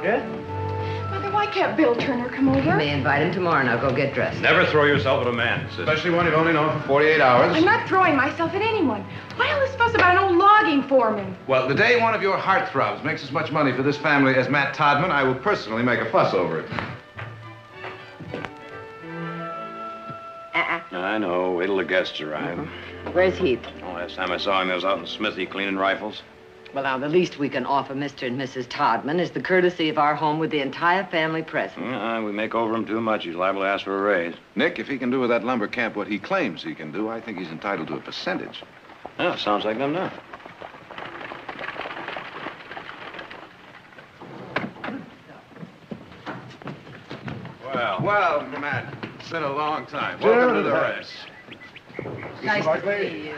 Margaret? Mother, why can't Bill Turner come over? You may invite him tomorrow, and I'll go get dressed. Never throw yourself at a man, sis. Especially one you've only known for 48 hours. I'm not throwing myself at anyone. Why all this fuss about an old logging foreman? Well, the day one of your heartthrobs makes as much money for this family as Matt Todman, I will personally make a fuss over it. I know. Wait till the guests arrive. Where's Heath? Oh, last time I saw him, he was out in the smithy cleaning rifles. Well, now, the least we can offer Mr. and Mrs. Todman is the courtesy of our home with the entire family present. We make over him too much. He's liable to ask for a raise. Nick, if he can do with that lumber camp what he claims he can do, I think he's entitled to a percentage. Oh, sounds like them now. Well, Matt, it's been a long time. Welcome to the rest. Nice to see you.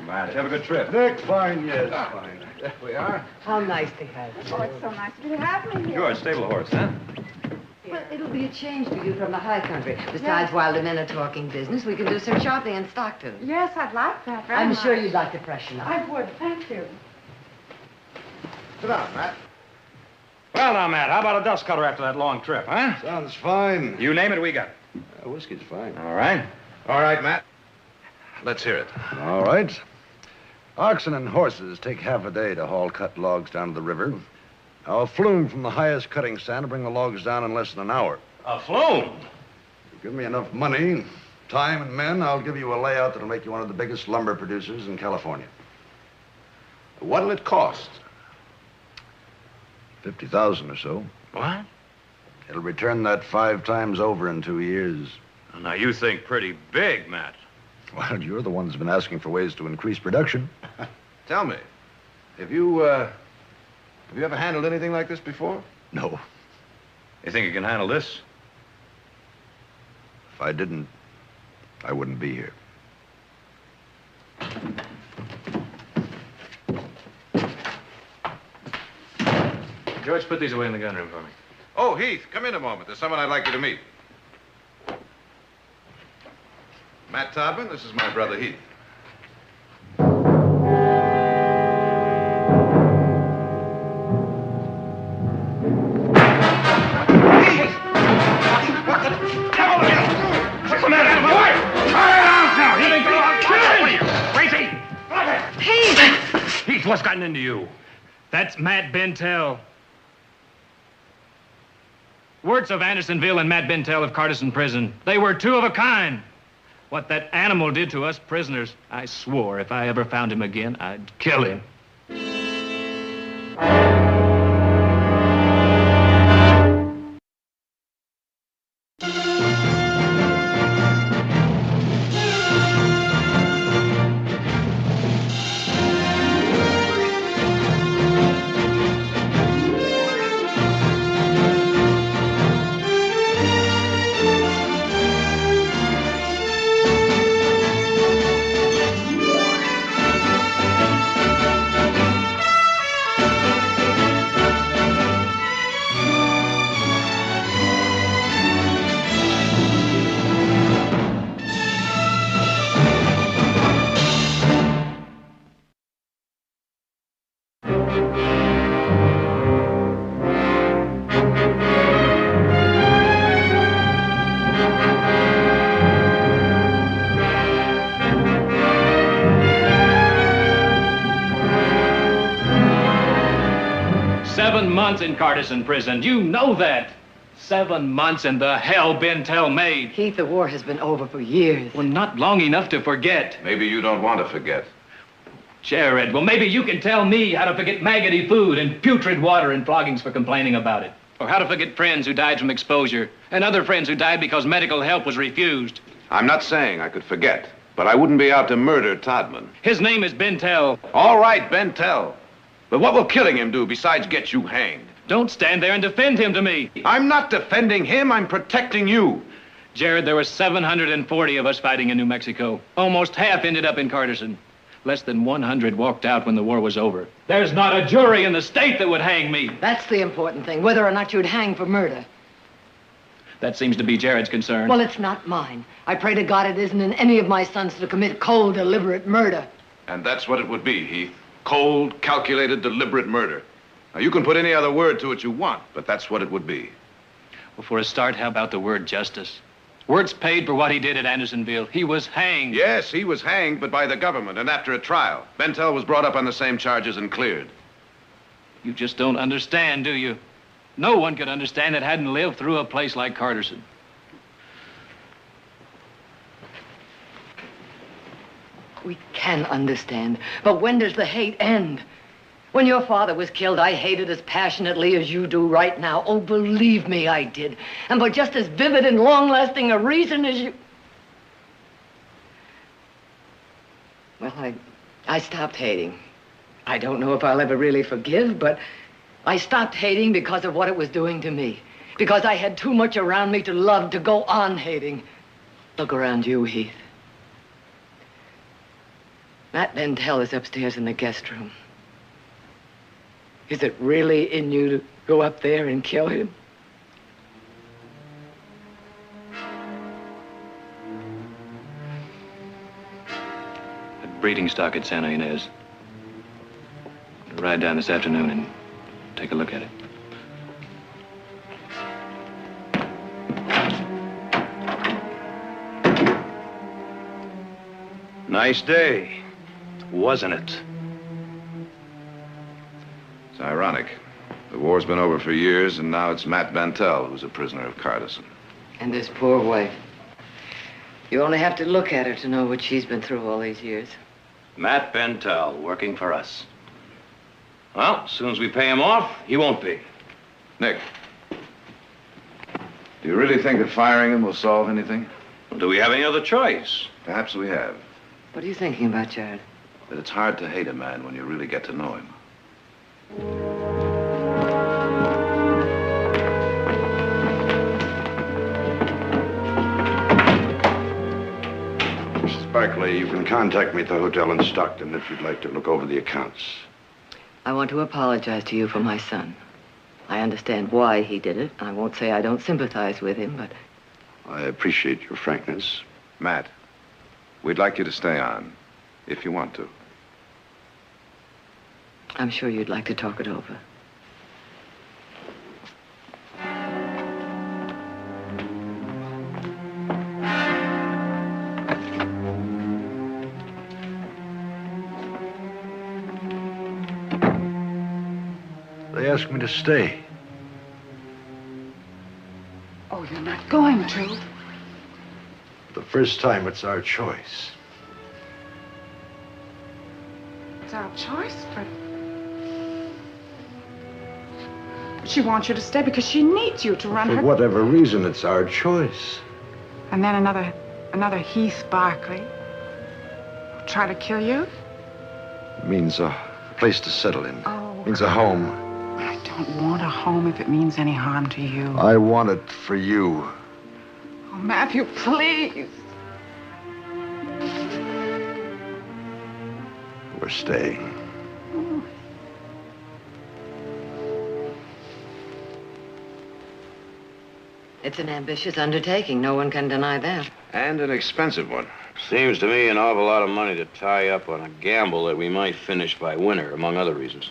Matt, have a good trip. Nick, fine, yes, fine. There we are. How nice to have you. Oh, it's so nice to have me here. You're a stable horse, huh? Well, it'll be a change for you from the high country. Besides, while the men are talking business, we can do some shopping in Stockton. Yes, I'd like that very I'm much. sure you'd like to freshen up. I would, thank you. Sit down, Matt. Well, now, Matt, how about a dust cutter after that long trip, huh? Sounds fine. You name it, we got it. Whiskey's fine. All right. All right, Matt. Let's hear it. All right. Oxen and horses take half a day to haul cut logs down to the river. Now, a flume from the highest cutting stand will bring the logs down in less than an hour. A flume? You give me enough money, time, and men, I'll give you a layout that'll make you one of the biggest lumber producers in California. What'll it cost? 50,000 or so. What? It'll return that 5 times over in 2 years. Now, you think pretty big, Matt. Well, you're the one that's been asking for ways to increase production. Tell me, have you ever handled anything like this before? No. You think you can handle this? If I didn't, I wouldn't be here. George, put these away in the gun room for me. Oh, Heath, come in a moment. There's someone I'd like you to meet. Matt Todman, this is my brother Heath. What's the matter, boy? Now, you think crazy? Heath! Heath, what's gotten into you? That's Matt Bentell. Wirtz of Andersonville and Matt Bentell of Carterson Prison. They were two of a kind. What that animal did to us prisoners, I swore if I ever found him again, I'd kill him. 7 months in Carterson Prison. You know that. 7 months and the hell Bentell made. Heath, the war has been over for years. Well, not long enough to forget. Maybe you don't want to forget. Jared, well, maybe you can tell me how to forget maggoty food and putrid water and floggings for complaining about it. Or how to forget friends who died from exposure and other friends who died because medical help was refused. I'm not saying I could forget, but I wouldn't be out to murder Todman. His name is Bentell. All right, Bentell. But what will killing him do besides get you hanged? Don't stand there and defend him to me. I'm not defending him, I'm protecting you. Jared, there were 740 of us fighting in New Mexico. Almost half ended up in Carterson. Less than 100 walked out when the war was over. There's not a jury in the state that would hang me. That's the important thing, whether or not you'd hang for murder. That seems to be Jared's concern. Well, it's not mine. I pray to God it isn't in any of my sons to commit cold, deliberate murder. And that's what it would be, Heath. Cold, calculated, deliberate murder. Now, you can put any other word to it you want, but that's what it would be. Well, for a start, how about the word justice? Words paid for what he did at Andersonville. He was hanged. Yes, he was hanged, but by the government, and after a trial. Bentell was brought up on the same charges and cleared. You just don't understand, do you? No one could understand that hadn't lived through a place like Carterson. We can understand, but when does the hate end? When your father was killed, I hated as passionately as you do right now. Oh, believe me, I did. And for just as vivid and long-lasting a reason as you... Well, I stopped hating. I don't know if I'll ever really forgive, but I stopped hating because of what it was doing to me. Because I had too much around me to love to go on hating. Look around you, Heath. Matt Bentell is upstairs in the guest room. Is it really in you to go up there and kill him? That breeding stock at Santa Ynez. I'll ride down this afternoon and take a look at it. Nice day, wasn't it? It's ironic. The war's been over for years, and now it's Matt Bentell who's a prisoner of Carterson. And his poor wife. You only have to look at her to know what she's been through all these years. Matt Bentell, working for us. Well, as soon as we pay him off, he won't be. Nick, do you really think that firing him will solve anything? Well, do we have any other choice? Perhaps we have. What are you thinking about, Jared? That it's hard to hate a man when you really get to know him. Mrs. Barclay, you can contact me at the hotel in Stockton if you'd like to look over the accounts. I want to apologize to you for my son. I understand why he did it. I won't say I don't sympathize with him, but... I appreciate your frankness. Matt, we'd like you to stay on, if you want to. I'm sure you'd like to talk it over. They asked me to stay. Oh, you're not going to. The first time, it's our choice. It's our choice, but she wants you to stay because she needs you to run For her. whatever reason, it's our choice. And then another Heath Barclay try to kill you? It means a place to settle in. Oh. Means a home. I don't want a home if it means any harm to you. I want it for you. Oh, Matthew, please. We're staying. It's an ambitious undertaking. No one can deny that. And an expensive one. Seems to me an awful lot of money to tie up on a gamble that we might finish by winter, among other reasons.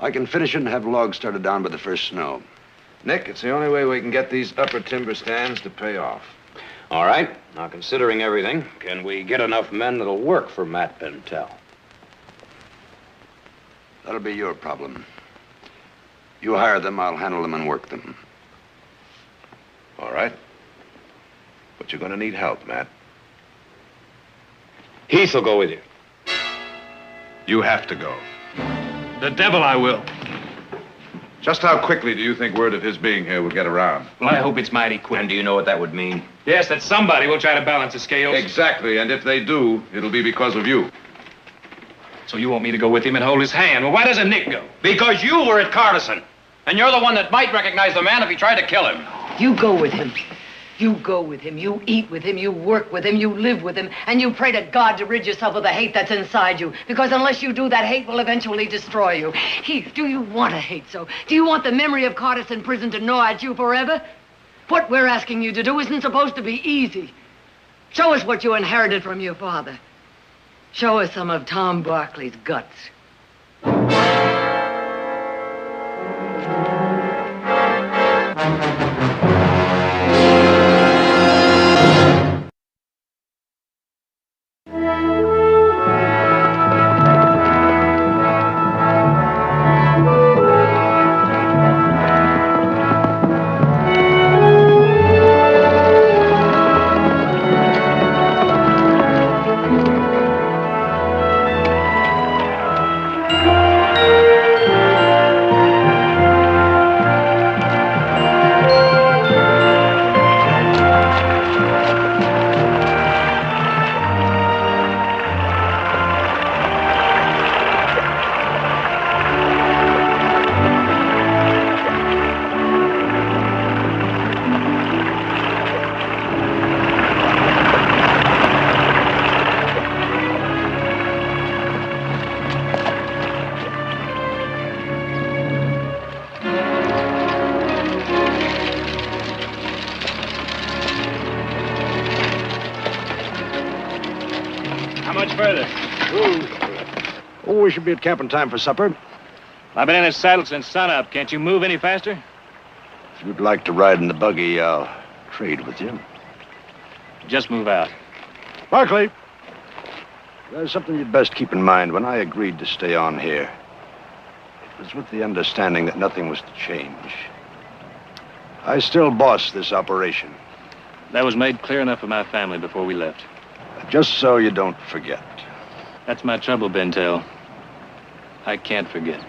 I can finish it and have logs started down by the first snow. Nick, it's the only way we can get these upper timber stands to pay off. All right. Now, considering everything, can we get enough men that'll work for Matt Bentell? That'll be your problem. You hire them, I'll handle them and work them. All right. But you're going to need help, Matt. Heath will go with you. You have to go. The devil I will. Just how quickly do you think word of his being here will get around? Well, I hope it's mighty quick. And do you know what that would mean? Yes, that somebody will try to balance the scales. Exactly, and if they do, it'll be because of you. So you want me to go with him and hold his hand? Well, why doesn't Nick go? Because you were at Carterson. And you're the one that might recognize the man if he tried to kill him. You go with him. You go with him. You eat with him. You work with him. You live with him. And you pray to God to rid yourself of the hate that's inside you. Because unless you do, that hate will eventually destroy you. Heath, do you want to hate so? Do you want the memory of Carterson prison to gnaw at you forever? What we're asking you to do isn't supposed to be easy. Show us what you inherited from your father. Show us some of Tom Barclay's guts. Oh, we should be at camp in time for supper. I've been in this saddle since sunup. Can't you move any faster? If you'd like to ride in the buggy, I'll trade with you. Just move out. Barkley, there's something you'd best keep in mind. When I agreed to stay on here, it was with the understanding that nothing was to change. I still boss this operation. That was made clear enough for my family before we left. Just so you don't forget. That's my trouble, Bentell. I can't forget.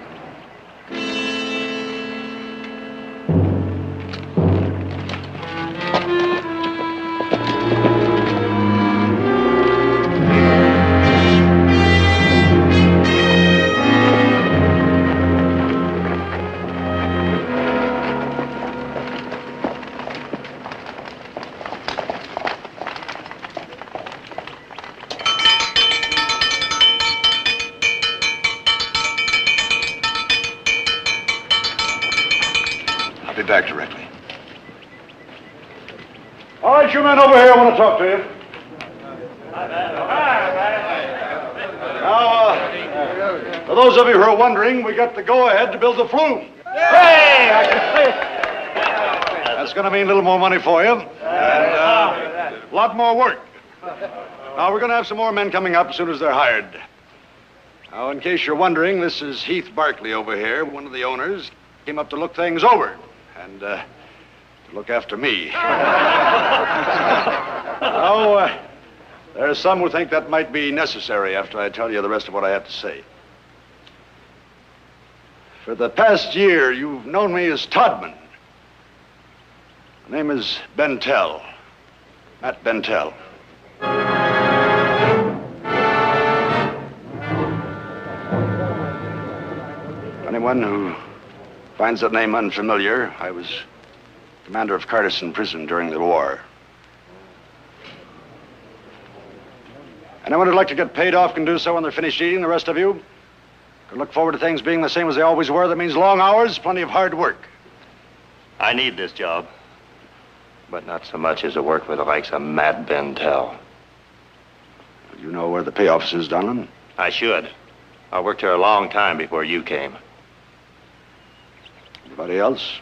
I'll be back directly. All right, you men over here, I want to talk to you. Now, for those of you who are wondering, we got the go-ahead to build the flume. Hey! I can say it. That's going to mean a little more money for you, and a lot more work. Now, we're going to have some more men coming up as soon as they're hired. Now, in case you're wondering, this is Heath Barkley over here, one of the owners. Came up to look things over and to look after me. Now, there's some who think that might be necessary after I tell you the rest of what I have to say. For the past year, you've known me as Todman. My name is Bentell, Matt Bentell. Anyone who finds that name unfamiliar, I was commander of Carterson Prison during the war. Anyone who'd like to get paid off can do so when they're finished eating. The rest of you can look forward to things being the same as they always were. That means long hours, plenty of hard work. I need this job. But not so much as to work with the likes of Matt Bentell. You know where the pay office is, Donlin? I should. I worked here a long time before you came. Anybody else?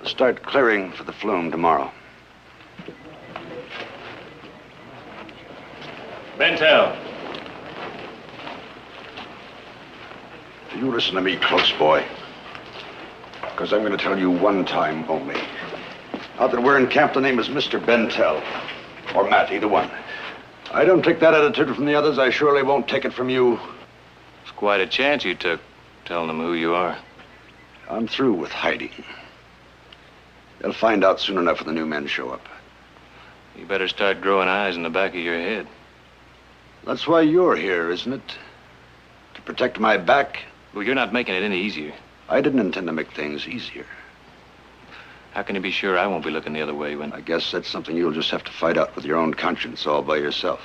Start clearing for the flume tomorrow. Bentell. You listen to me close, boy. Because I'm going to tell you one time only. Now that we're in camp, the name is Mr. Bentell. Or Matt, either one. I don't take that attitude from the others. I surely won't take it from you. It's quite a chance you took, telling them who you are. I'm through with hiding. They'll find out soon enough when the new men show up. You better start growing eyes in the back of your head. That's why you're here, isn't it? To protect my back? Well, you're not making it any easier. I didn't intend to make things easier. How can you be sure I won't be looking the other way when... I guess that's something you'll just have to fight out with your own conscience all by yourself.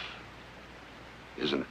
Isn't it?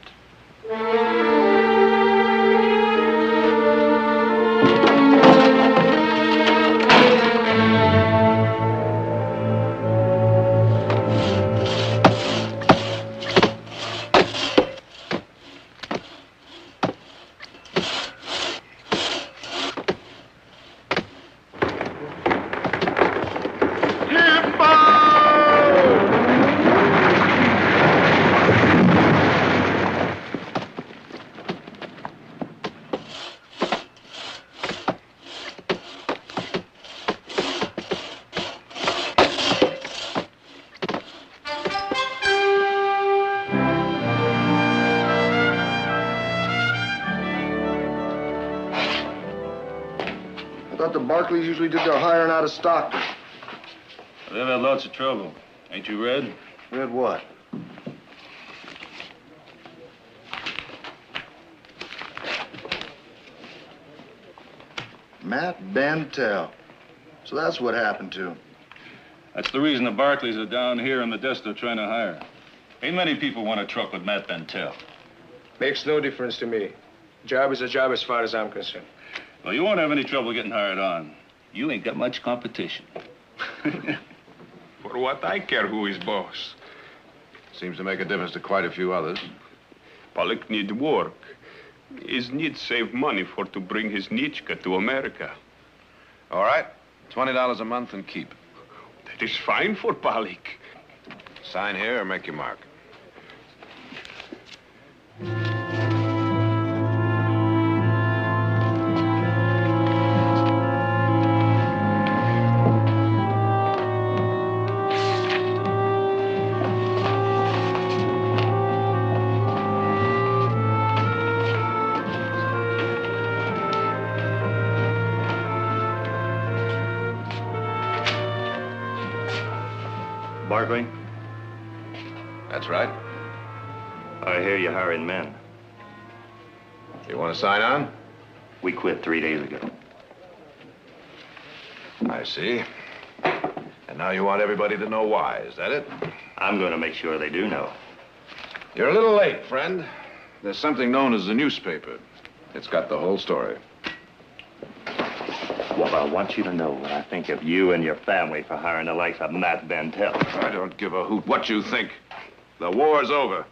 The Barkleys usually did their hiring out of Stockton. They've had lots of trouble. Ain't you read? Read what? Matt Bentell. So that's what happened to him. That's the reason the Barkleys are down here in Modesto trying to hire. Ain't many people want to truck with Matt Bentell. Makes no difference to me. Job is a job as far as I'm concerned. Well, you won't have any trouble getting hired on. You ain't got much competition. For what I care who is boss. Seems to make a difference to quite a few others. Pollock need work. His need save money for to bring his Nitschka to America. All right. $20 a month and keep. That is fine for Pollock. Sign here or make your mark. Barkley, That's right. I hear you're hiring men. You want to sign on? We quit 3 days ago. I see. And now you want everybody to know why, is that it? I'm going to make sure they do know. You're a little late, friend. There's something known as the newspaper. It's got the whole story. Well, I want you to know what I think of you and your family for hiring the likes of Matt Bentell. I don't give a hoot what you think. The war's over.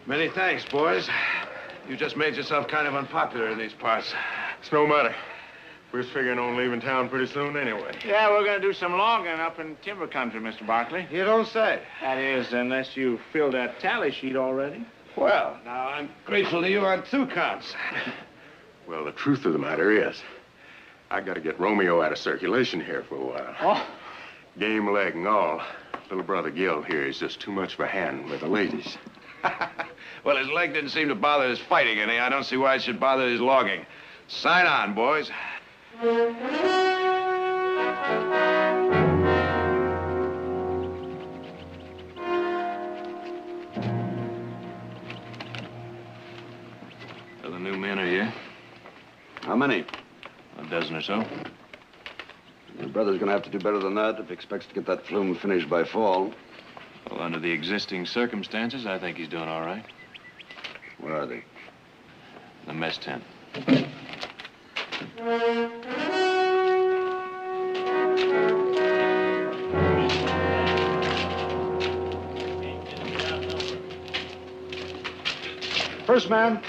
Many thanks, boys. You just made yourself kind of unpopular in these parts. It's no matter. We was figuring on leaving town pretty soon anyway. Yeah, we're going to do some logging up in timber country, Mr. Barkley. You don't say. That is, unless you filled that tally sheet already. Well, now I'm grateful to you on 2 counts. Well, the truth of the matter is, I got to get Romeo out of circulation here for a while. Oh. Game leg and all. Little brother Gil here is just too much of a hand with the ladies. Well, his leg didn't seem to bother his fighting any. I don't see why it should bother his logging. Sign on, boys. So the new men are here? How many? A dozen or so. Your brother's going to have to do better than that if he expects to get that flume finished by fall. Well, under the existing circumstances, I think he's doing all right. Where are they? The mess tent. First man.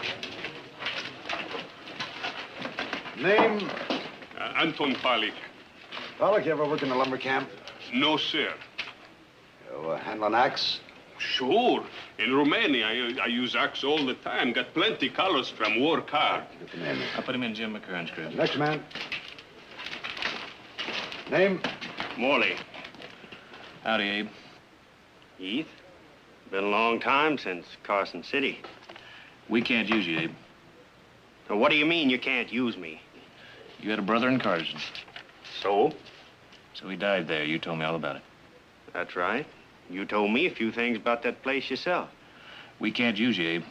Name? Anton Pollock. Pollock, you ever work in a lumber camp? No, sir. You handle an axe? Sure. In Romania, I use axe all the time. Got plenty colors from work hard. Get the name. I'll put him in Jim McCurn's crib. Next man. Name? Morley. Howdy, Abe. Heath? Been a long time since Carson City. We can't use you, Abe. So what do you mean you can't use me? You had a brother in Carson. So? So he died there. You told me all about it. That's right. You told me a few things about that place yourself. We can't use you, Abe.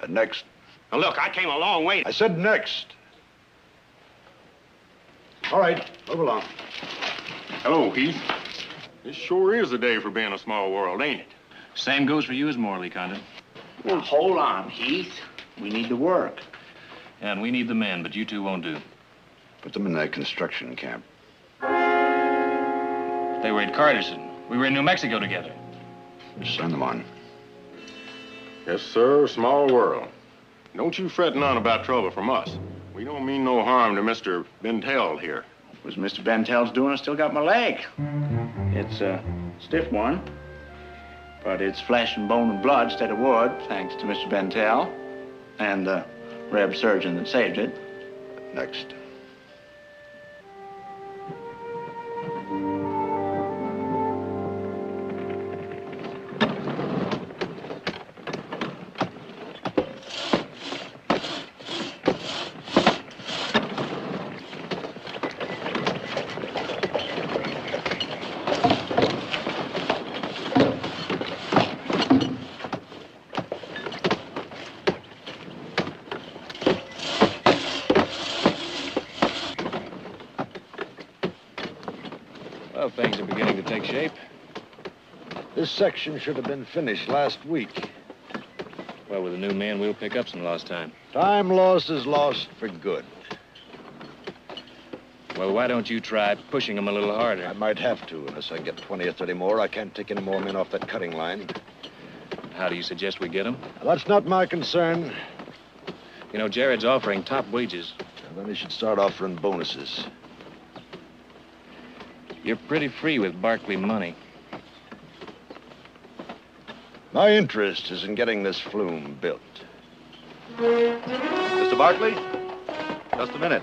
Next. Now, look, I came a long way. I said next. All right, move along. Hello, Heath. This sure is a day for being a small world, ain't it? Same goes for you as Morley, Condon. Well, hold on, Heath. We need to work. And we need the men, but you two won't do. Put them in that construction camp. They were at Carterson. We were in New Mexico together. Just send them on. Yes, sir. Small world. Don't you fretting on about trouble from us. We don't mean no harm to Mr. Bentell here. It was Mr. Bentell's doing. I still got my leg. It's a stiff one, but it's flesh and bone and blood instead of wood, thanks to Mr. Bentell and the Reb surgeon that saved it. Next. Well, things are beginning to take shape. This section should have been finished last week. Well, with the new man, we'll pick up some lost time. Time lost is lost for good. Well, why don't you try pushing them a little harder? I might have to, unless I get 20 or 30 more. I can't take any more men off that cutting line. How do you suggest we get them? That's not my concern. You know, Jared's offering top wages. Then he should start offering bonuses. You're pretty free with Barkley money. My interest is in getting this flume built. Mr. Barkley, just a minute.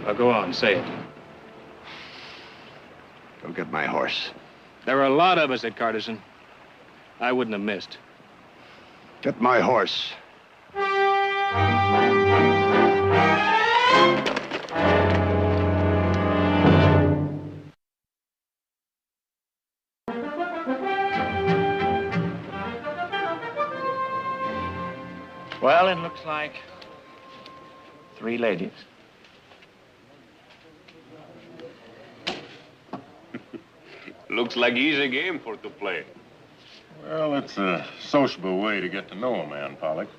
Now, go on, say it. Go get my horse. There were a lot of us at Carterson. I wouldn't have missed. Get my horse. Well, it looks like 3 ladies. Looks like easy game for to play. Well, it's a sociable way to get to know a man, Pollock.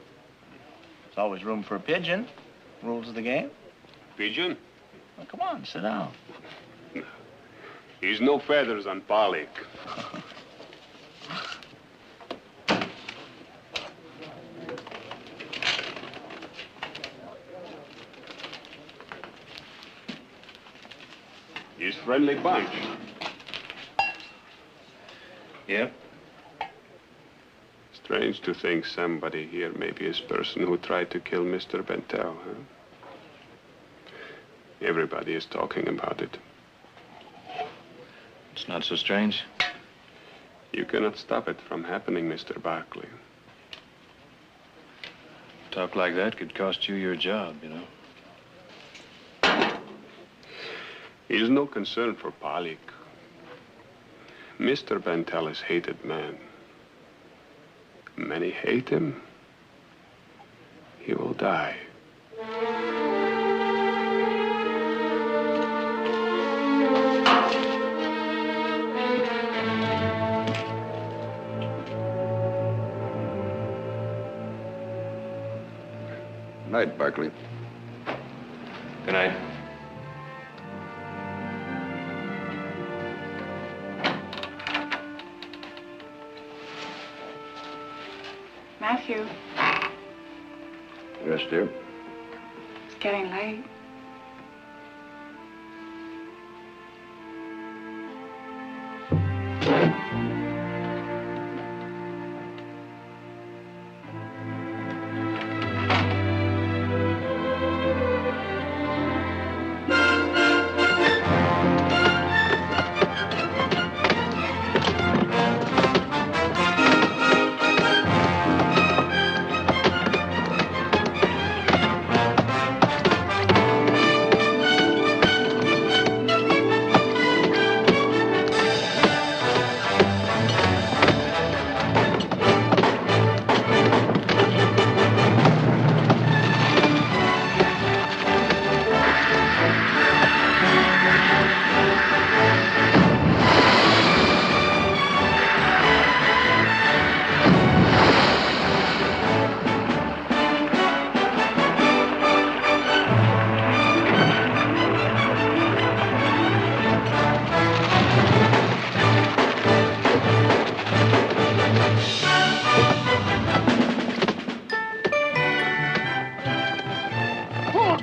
There's always room for a pigeon. Rules of the game. Pigeon? Well, come on, sit down. He's no feathers on Pollock. He's friendly bunch. Yep. Strange to think somebody here may be his person who tried to kill Mr. Bentell, huh? Everybody is talking about it. It's not so strange. You cannot stop it from happening, Mr. Barkley. Talk like that could cost you your job, you know. He is no concern for Pollock. Mr. Bentell is hated man. Many hate him. He will die. Night, Barkley. Good night. Matthew, Yes, dear. it's getting late.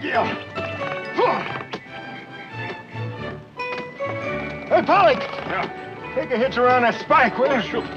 Hey, Polly! Take a hitch around that spike, will you? Sure.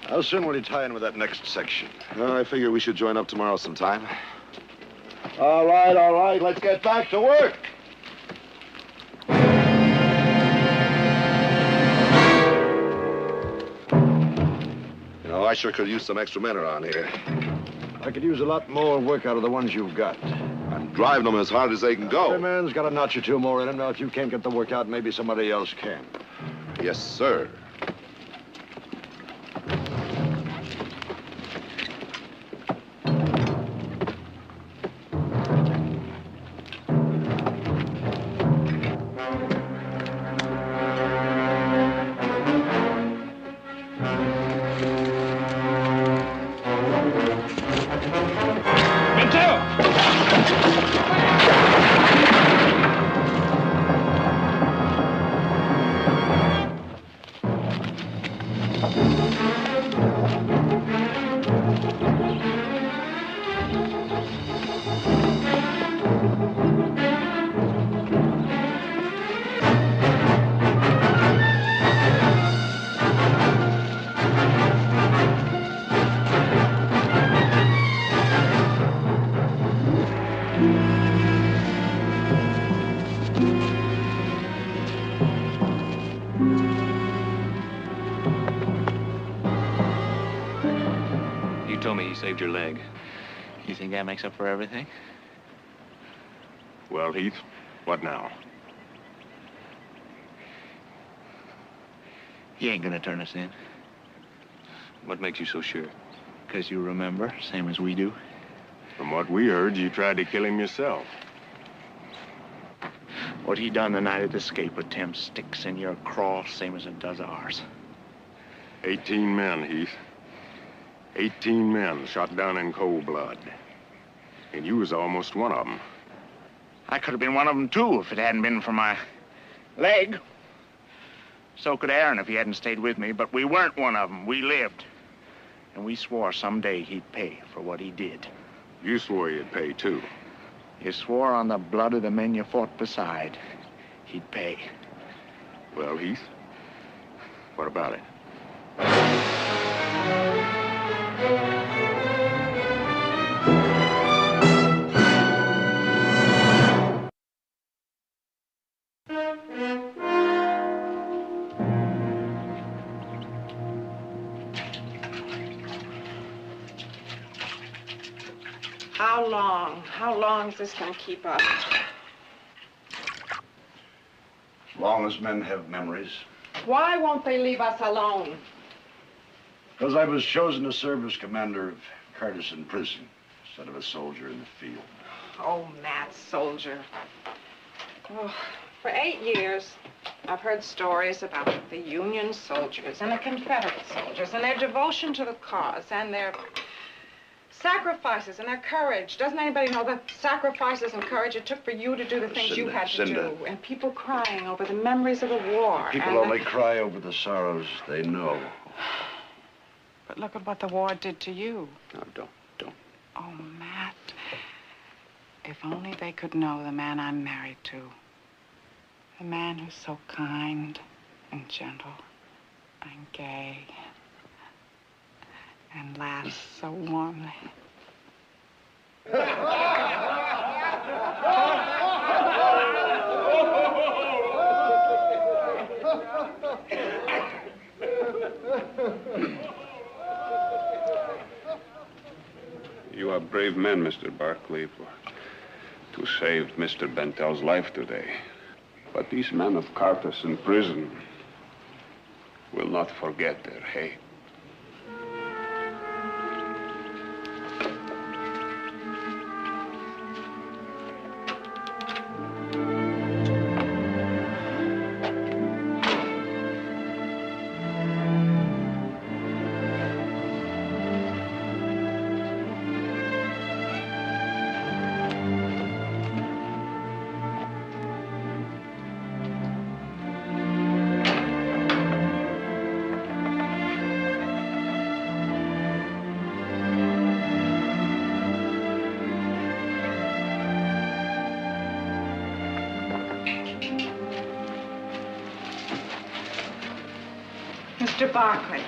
How soon will you tie in with that next section? I figure we should join up tomorrow sometime. All right. Let's get back to work. You know, I sure could use some extra men around here. I could use a lot more work out of the ones you've got. I'm driving them as hard as they can go. Every man's got a notch or two more in him. Now, if you can't get the work out, maybe somebody else can. Yes, sir. Saved your leg. You think that makes up for everything? Well, Heath, what now? He ain't gonna turn us in. What makes you so sure? Because you remember, same as we do. From what we heard, you tried to kill him yourself. What he done the night of the escape with Tim sticks in your craw, same as it does ours. 18 men, Heath. 18 men shot down in cold blood. And you was almost one of them. I could have been one of them, too, if it hadn't been for my leg. So could Aaron if he hadn't stayed with me, but we weren't one of them. We lived. And we swore someday he'd pay for what he did. You swore you'd pay, too. You swore on the blood of the men you fought beside he'd pay. Well, Heath, what about it? How long is this going to keep up? As long as men have memories. Why won't they leave us alone? Because I was chosen to serve as commander of Carterson Prison instead of a soldier in the field. Oh, Matt, soldier. Oh, for 8 years, I've heard stories about the Union soldiers and the Confederate soldiers and their devotion to the cause and their sacrifices and their courage. Doesn't anybody know the sacrifices and courage it took for you to do the things you had to do? And people crying over the memories of the war. People only cry over the sorrows they know. But look at what the war did to you. No, don't. Oh, Matt. If only they could know the man I'm married to. The man who's so kind and gentle and gay and laughs so warmly. You are brave men, Mr. Barkley, to save Mr. Bentell's life today. But these men of Carterson Prison, will not forget their hate. Mr. Barkley.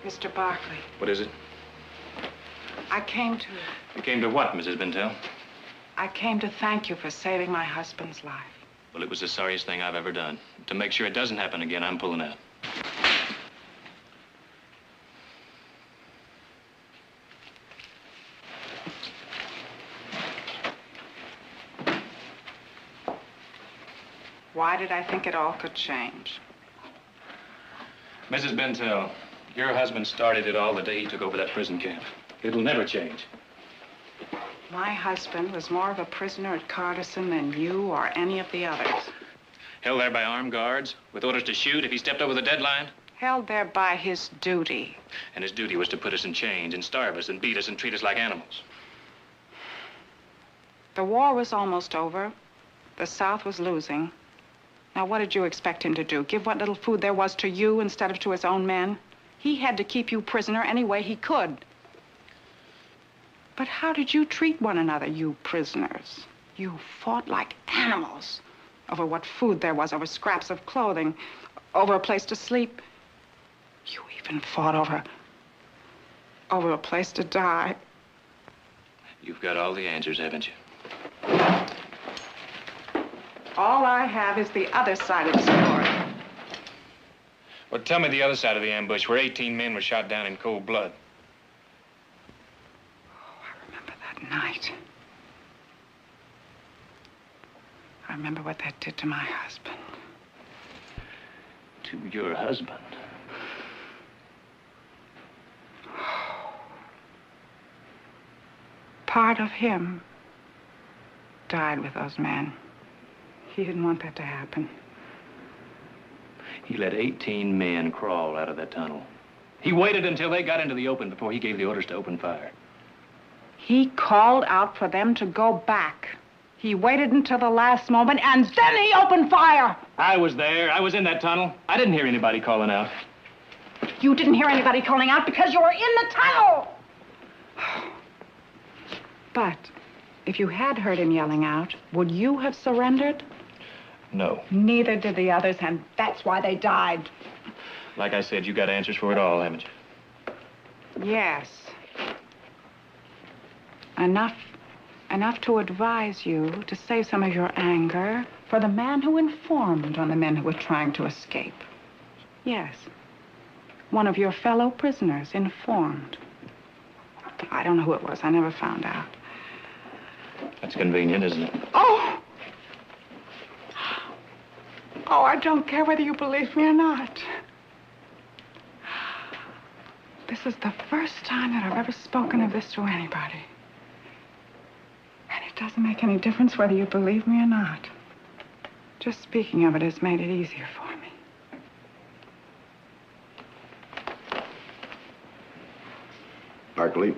Mr. Barkley, What is it? I came to... You came to what, Mrs. Bentell? I came to thank you for saving my husband's life. Well, it was the sorriest thing I've ever done. To make sure it doesn't happen again, I'm pulling out. Why did I think it all could change? Mrs. Bentell, your husband started it all the day he took over that prison camp. It'll never change. My husband was more of a prisoner at Cardison than you or any of the others. Held there by armed guards, with orders to shoot if he stepped over the deadline. Held there by his duty. And his duty was to put us in chains and starve us and beat us and treat us like animals. The war was almost over. The South was losing. Now, what did you expect him to do? Give what little food there was to you instead of to his own men? He had to keep you prisoner any way he could. But how did you treat one another, you prisoners? You fought like animals over what food there was, over scraps of clothing, over a place to sleep. You even fought over a place to die. You've got all the answers, haven't you? All I have is the other side of the story. Well, tell me the other side of the ambush, where 18 men were shot down in cold blood. Oh, I remember that night. I remember what that did to my husband. To your husband? Part of him died with those men. He didn't want that to happen. He let 18 men crawl out of that tunnel. He waited until they got into the open before he gave the orders to open fire. He called out for them to go back. He waited until the last moment, and then he opened fire. I was there. I was in that tunnel. I didn't hear anybody calling out. You didn't hear anybody calling out because you were in the tunnel. But if you had heard him yelling out, would you have surrendered? No. Neither did the others, and that's why they died. Like I said, you got answers for it all, haven't you? Yes. Enough to advise you to save some of your anger for the man who informed on the men who were trying to escape. Yes. One of your fellow prisoners informed. But I don't know who it was. I never found out. That's convenient, isn't it? Oh! Oh, I don't care whether you believe me or not. This is the first time that I've ever spoken of this to anybody. And it doesn't make any difference whether you believe me or not. Just speaking of it has made it easier for me. Barkley.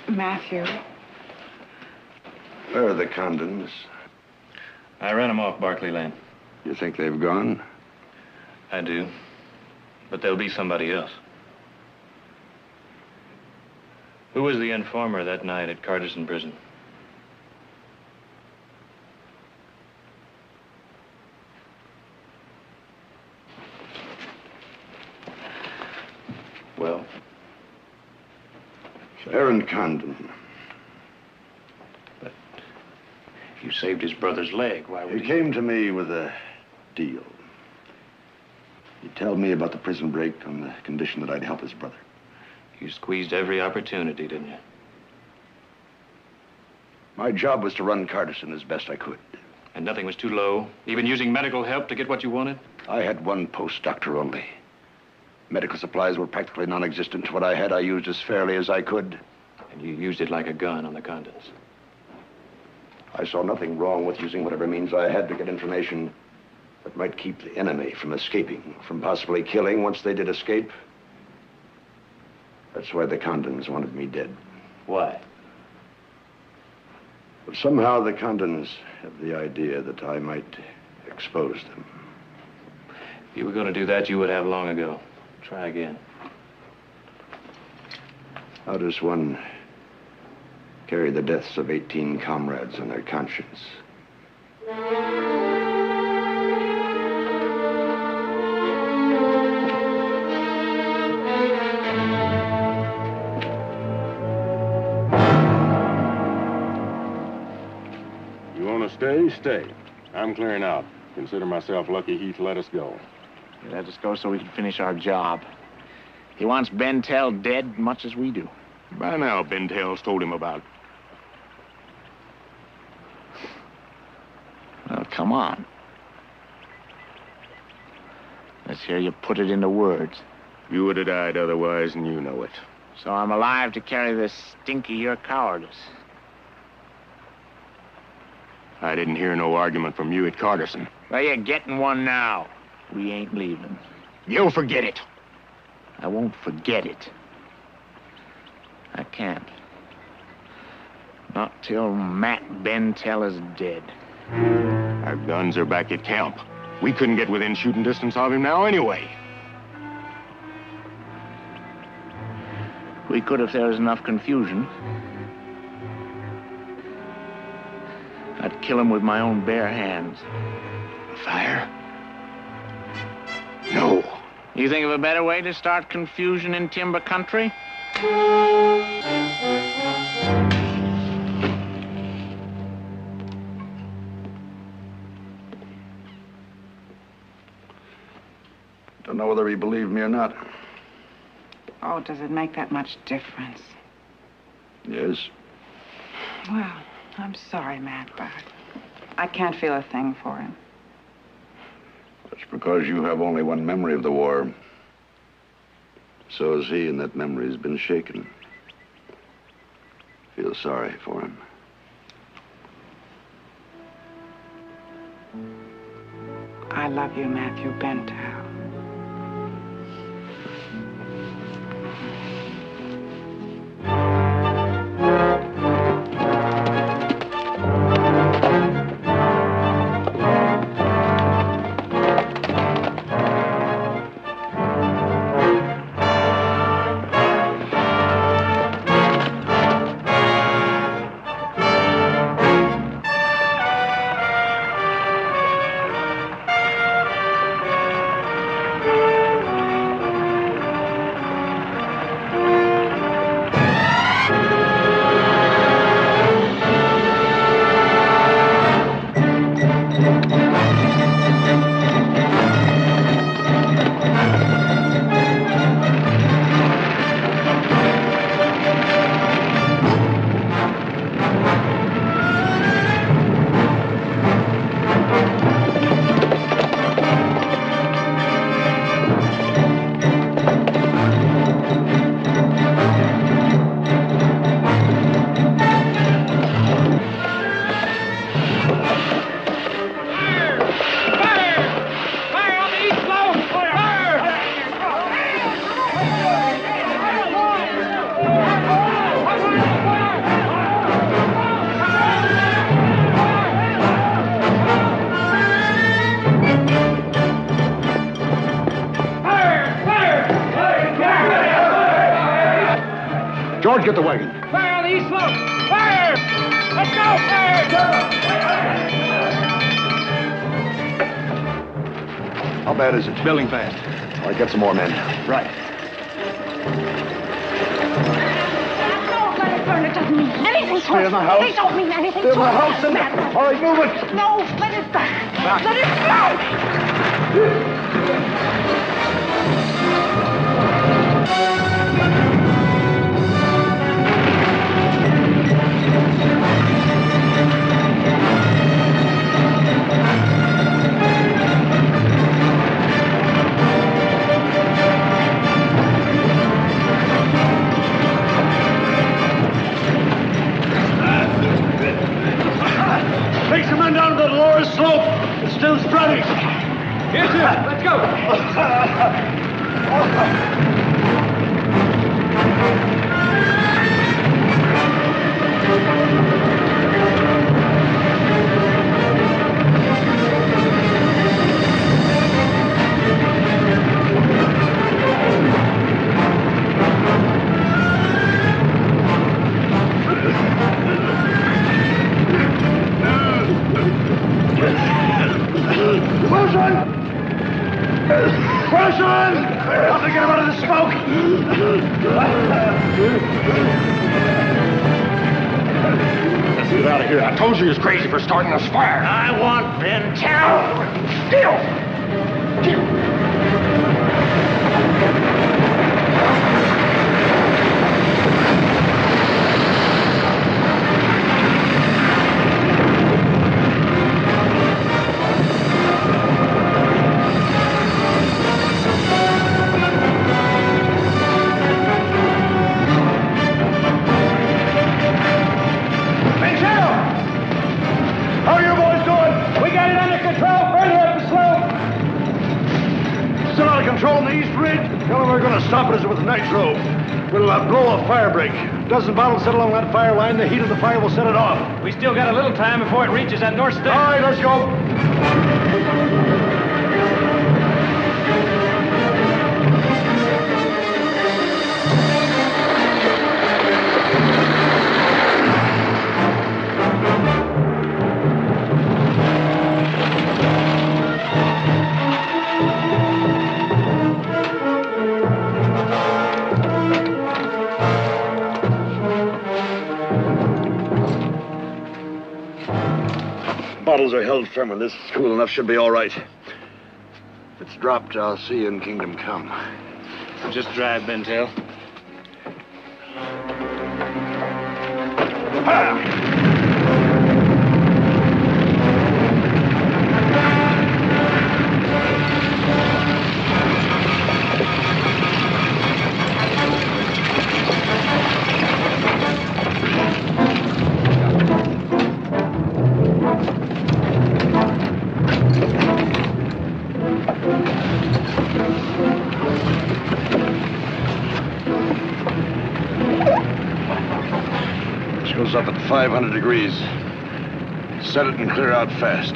Matthew. Where are the Condons? I ran them off Barkley Lane. You think they've gone? I do. But there'll be somebody else. Who was the informer that night at Cardison Prison? Well? Aaron Condon. But you saved his brother's leg. Why would He came to me with a deal. He told me about the prison break on the condition that I'd help his brother. You squeezed every opportunity, didn't you? My job was to run Carterson as best I could. And nothing was too low? Even using medical help to get what you wanted? I had one post doctor only. Medical supplies were practically non-existent. What I had, I used as fairly as I could. And you used it like a gun on the Condons. I saw nothing wrong with using whatever means I had to get information that might keep the enemy from escaping, from possibly killing once they did escape. That's why the Condons wanted me dead. Why? But somehow the Condons have the idea that I might expose them. If you were going to do that, you would have long ago. Try again. How does one carry the deaths of 18 comrades on their conscience? You want to stay? Stay. I'm clearing out. Consider myself lucky Heath let us go. He let us go so we can finish our job. He wants Bentell dead much as we do. By now, Bentell's told him about it. Well, come on. Let's hear you put it into words. You would have died otherwise, and you know it. So I'm alive to carry this stink of your cowardice. I didn't hear no argument from you at Carterson. Well, you're getting one now. We ain't leaving. You'll forget it. I won't forget it. I can't. Not till Matt Bentell is dead. Our guns are back at camp. We couldn't get within shooting distance of him now anyway. We could if there was enough confusion. I'd kill him with my own bare hands. Fire? No. You think of a better way to start confusion in timber country? Don't know whether he believed me or not. Oh, does it make that much difference? Yes. Well, I'm sorry, Matt, but I can't feel a thing for him. That's because you have only one memory of the war. So has he, and that memory's been shaken. Feel sorry for him. I love you, Matthew Bentell. George, get the wagon. Fire on the east slope! Fire! Let's go! Fire! How bad is it? Building fast. All right, get some more men. Right. Don't let it burn. It doesn't mean anything. Stay in the house. They don't mean anything. Stay in the house. All right, move it. No, let it burn. Let it burn. Take some men down to the lower slope. It's still spreading. Here, Jim. Let's go. Wilson! Wilson! Help me get him out of the smoke! Let's get out of here. I told you he was crazy for starting this fire. I want Bentell. How are you boys doing? We got it under control. Further up the slope. Still out of control on the east ridge? The only way we're going to stop it is with nitro. We'll blow a fire break. A dozen bottles set along that fire line. The heat of the fire will set it off. We still got a little time before it reaches that north stick. All right, let's go. Bottles are held firm, and this is cool enough. Should be all right. If it's dropped, I'll see you in Kingdom Come. Just drive, Bentell. Goes up at 500 degrees. Set it and clear out fast.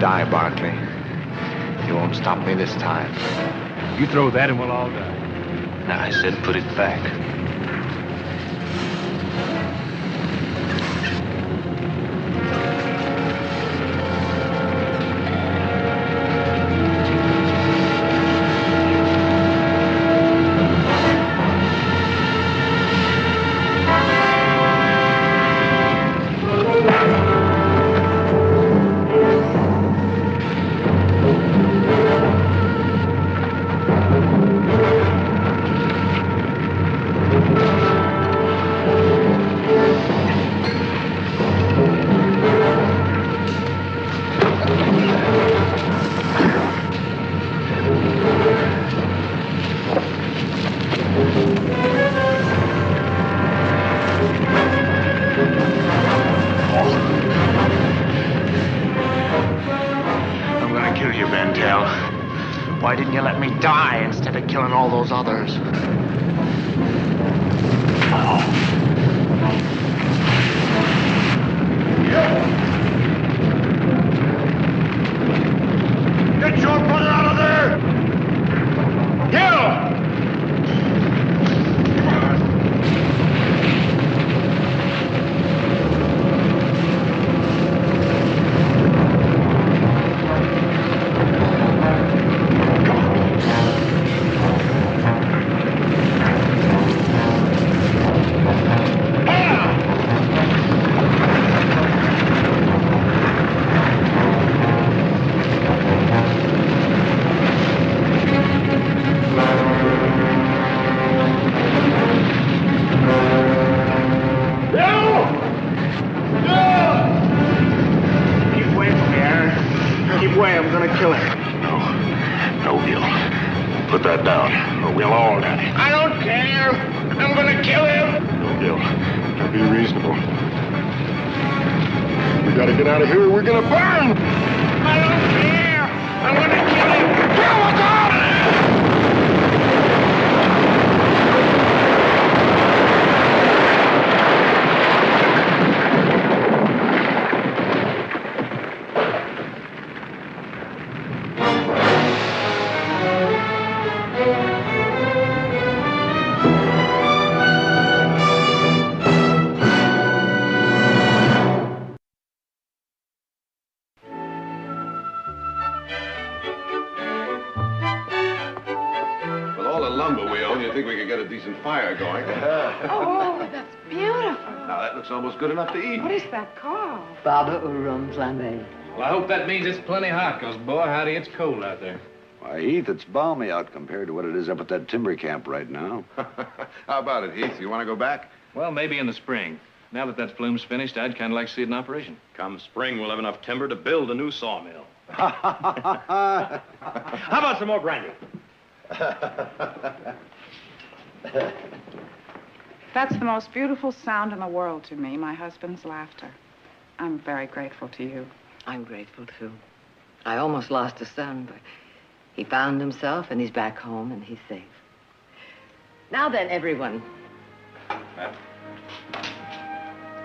Die, Barkley. You won't stop me this time. You throw that and we'll all die. No, I said put it back. me die instead of killing all those others. Get your brother out of there! Gil! Put that down, or we'll all die. I don't care. I'm gonna kill him. No, Gil. Now be reasonable. We gotta get out of here or we're gonna burn! I don't care. I'm gonna kill him. Kill him! A decent fire going. Oh, that's beautiful. Now, that looks almost good enough to eat. What is that called? Baba Urum Flambe. Well, I hope that means it's plenty hot, because, boy, howdy, it's cold out there. Why, Heath, it's balmy out compared to what it is up at that timber camp right now. How about it, Heath? You want to go back? Well, maybe in the spring. Now that that flume's finished, I'd kind of like to see it in operation. Come spring, we'll have enough timber to build a new sawmill. How about some more brandy? That's the most beautiful sound in the world to me, my husband's laughter. I'm very grateful to you. I'm grateful, too. I almost lost a son, but he found himself, and he's back home, and he's safe. Now then, everyone. Matt?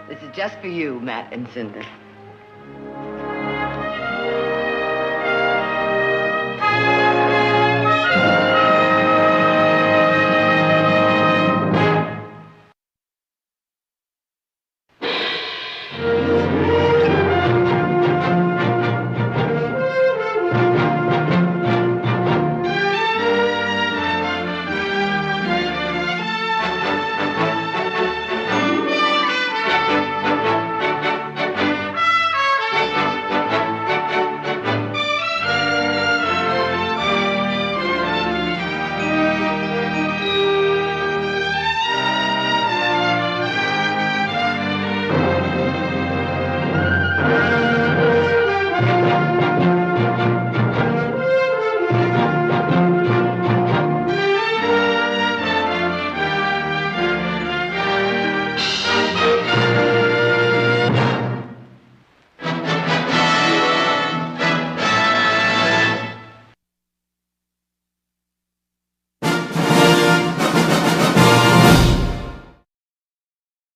This is just for you, Matt and Cinder.